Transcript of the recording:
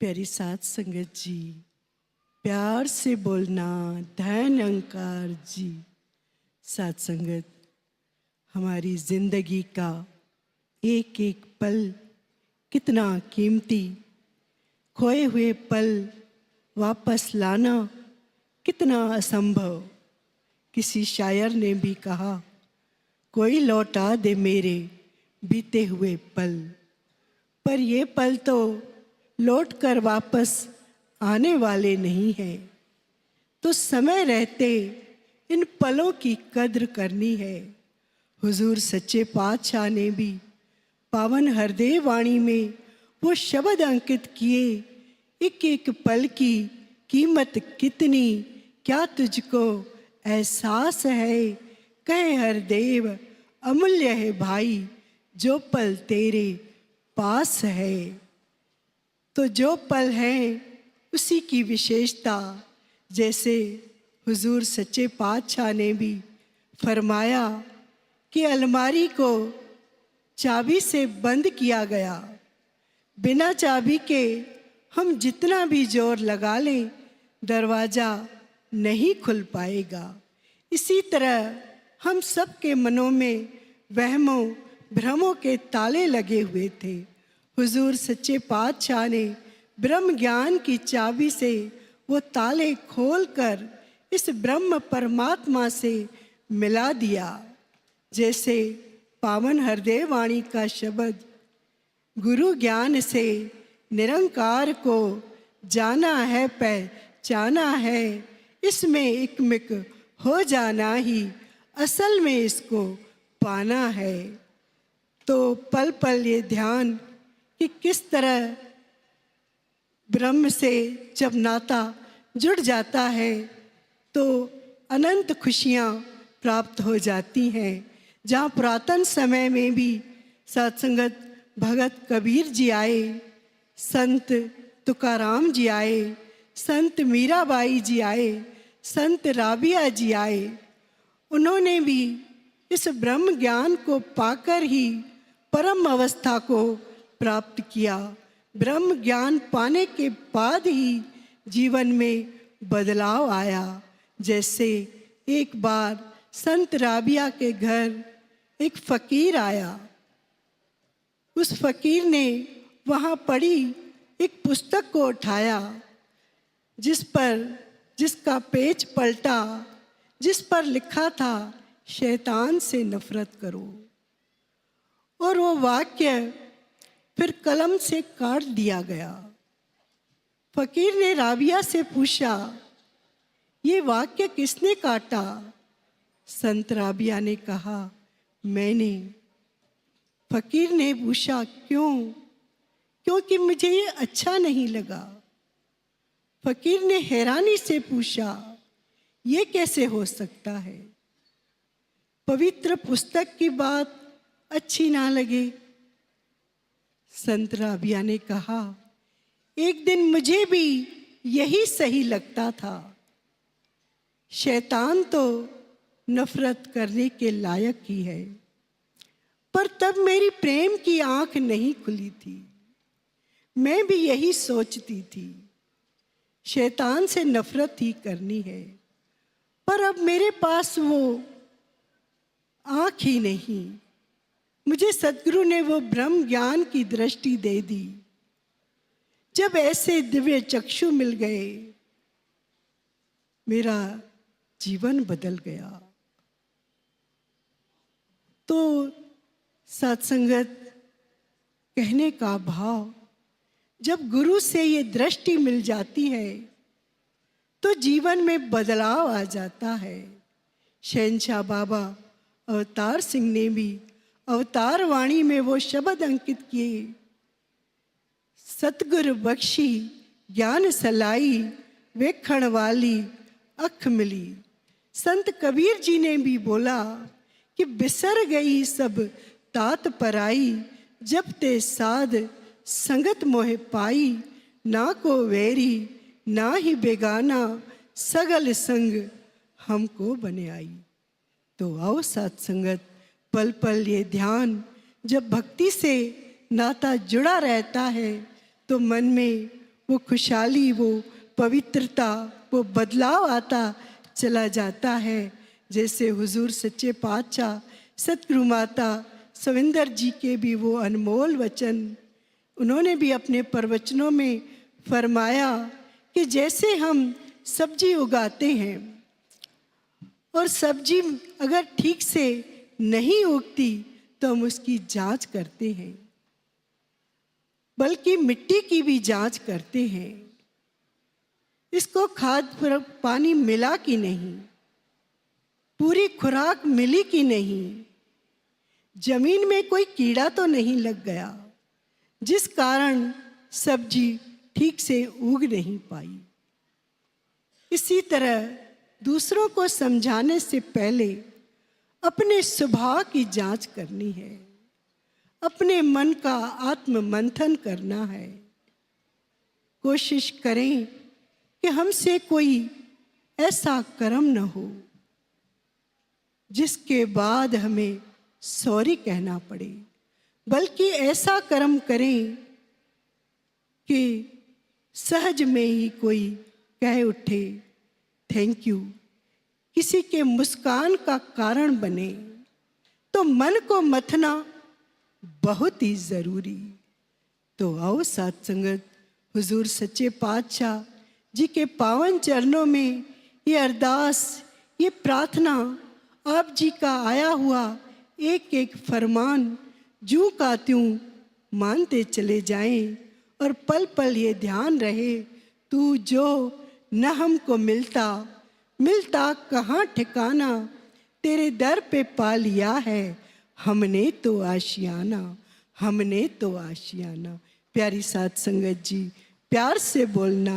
प्यारी साथ संगत जी, प्यार से बोलना धन अंकार जी। साथ संगत, हमारी जिंदगी का एक एक पल कितना कीमती, खोए हुए पल वापस लाना कितना असंभव। किसी शायर ने भी कहा, कोई लौटा दे मेरे बीते हुए पल। पर ये पल तो लौट कर वापस आने वाले नहीं हैं, तो समय रहते इन पलों की कद्र करनी है। हुजूर सच्चे पातशाह ने भी पावन हृदय वाणी में वो शब्द अंकित किए, एक एक पल की कीमत कितनी क्या तुझको एहसास है। कहे हरदेव अमूल्य है भाई, जो पल तेरे पास है। तो जो पल है उसी की विशेषता, जैसे हुजूर सच्चे पातशाह ने भी फरमाया कि अलमारी को चाबी से बंद किया गया, बिना चाबी के हम जितना भी जोर लगा लें दरवाज़ा नहीं खुल पाएगा। इसी तरह हम सब के मनों में वहमों भ्रमों के ताले लगे हुए थे। हुजूर सच्चे पातशाह ने ब्रह्म ज्ञान की चाबी से वो ताले खोलकर इस ब्रह्म परमात्मा से मिला दिया। जैसे पावन हृदय वाणी का शब्द, गुरु ज्ञान से निरंकार को जाना है पहचाना है, इसमें एकमिक हो जाना ही असल में इसको पाना है। तो पल पल ये ध्यान कि किस तरह ब्रह्म से जब नाता जुड़ जाता है तो अनंत खुशियाँ प्राप्त हो जाती हैं। जहाँ पुरातन समय में भी सत्संगत भगत कबीर जी आए, संत तुकाराम जी आए, संत मीराबाई जी आए, संत राबिया जी आए, उन्होंने भी इस ब्रह्म ज्ञान को पाकर ही परम अवस्था को प्राप्त किया। ब्रह्म ज्ञान पाने के बाद ही जीवन में बदलाव आया। जैसे एक बार संत राबिया के घर एक फकीर आया। उस फकीर ने वहाँ पड़ी एक पुस्तक को उठाया, जिसका पेज पलटा, जिस पर लिखा था शैतान से नफरत करो। और वो वाक्य फिर कलम से काट दिया गया। फकीर ने राबिया से पूछा, ये वाक्य किसने काटा? संत राबिया ने कहा, मैंने। फकीर ने पूछा, क्यों? क्योंकि मुझे ये अच्छा नहीं लगा। फकीर ने हैरानी से पूछा, ये कैसे हो सकता है? पवित्र पुस्तक की बात अच्छी ना लगे? संत राबिया ने कहा, एक दिन मुझे भी यही सही लगता था। शैतान तो नफरत करने के लायक ही है, पर तब मेरी प्रेम की आंख नहीं खुली थी। मैं भी यही सोचती थी, शैतान से नफरत ही करनी है, पर अब मेरे पास वो आंख ही नहीं। मुझे सद्गुरु ने वो ब्रह्म ज्ञान की दृष्टि दे दी। जब ऐसे दिव्य चक्षु मिल गए, मेरा जीवन बदल गया। तो सत्संगत, कहने का भाव, जब गुरु से ये दृष्टि मिल जाती है तो जीवन में बदलाव आ जाता है। शहंशाह बाबा अवतार सिंह ने भी अवतार वाणी में वो शब्द अंकित किए, सतगुर बख्शी ज्ञान सलाई, वेखण वाली अख मिली। संत कबीर जी ने भी बोला कि बिसर गई सब तात पराई, जब ते साध संगत मोह पाई, ना को वेरी ना ही बेगाना, सगल संग हमको बने आई। तो आओ सत्संगत, पल पल ये ध्यान, जब भक्ति से नाता जुड़ा रहता है तो मन में वो खुशहाली, वो पवित्रता, वो बदलाव आता चला जाता है। जैसे हुजूर सच्चे पातशाह सतगुरु माता सविंदर जी के भी वो अनमोल वचन, उन्होंने भी अपने प्रवचनों में फरमाया कि जैसे हम सब्जी उगाते हैं और सब्जी अगर ठीक से नहीं उगती तो हम उसकी जांच करते हैं, बल्कि मिट्टी की भी जांच करते हैं, इसको खाद पानी मिला कि नहीं, पूरी खुराक मिली कि नहीं, जमीन में कोई कीड़ा तो नहीं लग गया जिस कारण सब्जी ठीक से उग नहीं पाई। इसी तरह दूसरों को समझाने से पहले अपने स्वभाव की जांच करनी है, अपने मन का आत्म मंथन करना है। कोशिश करें कि हमसे कोई ऐसा कर्म न हो जिसके बाद हमें सॉरी कहना पड़े, बल्कि ऐसा कर्म करें कि सहज में ही कोई कह उठे थैंक यू, किसी के मुस्कान का कारण बने। तो मन को मथना बहुत ही ज़रूरी। तो आओ साथ संगत, हुजूर सच्चे पातशाह जी के पावन चरणों में ये अरदास, ये प्रार्थना, आप जी का आया हुआ एक एक फरमान जूं का त्यों मानते चले जाएं और पल पल ये ध्यान रहे, तू जो न हमको मिलता, मिलता कहाँ ठिकाना, तेरे दर पे पा लिया है हमने तो आशियाना, हमने तो आशियाना। प्यारी साथ संगत जी, प्यार से बोलना।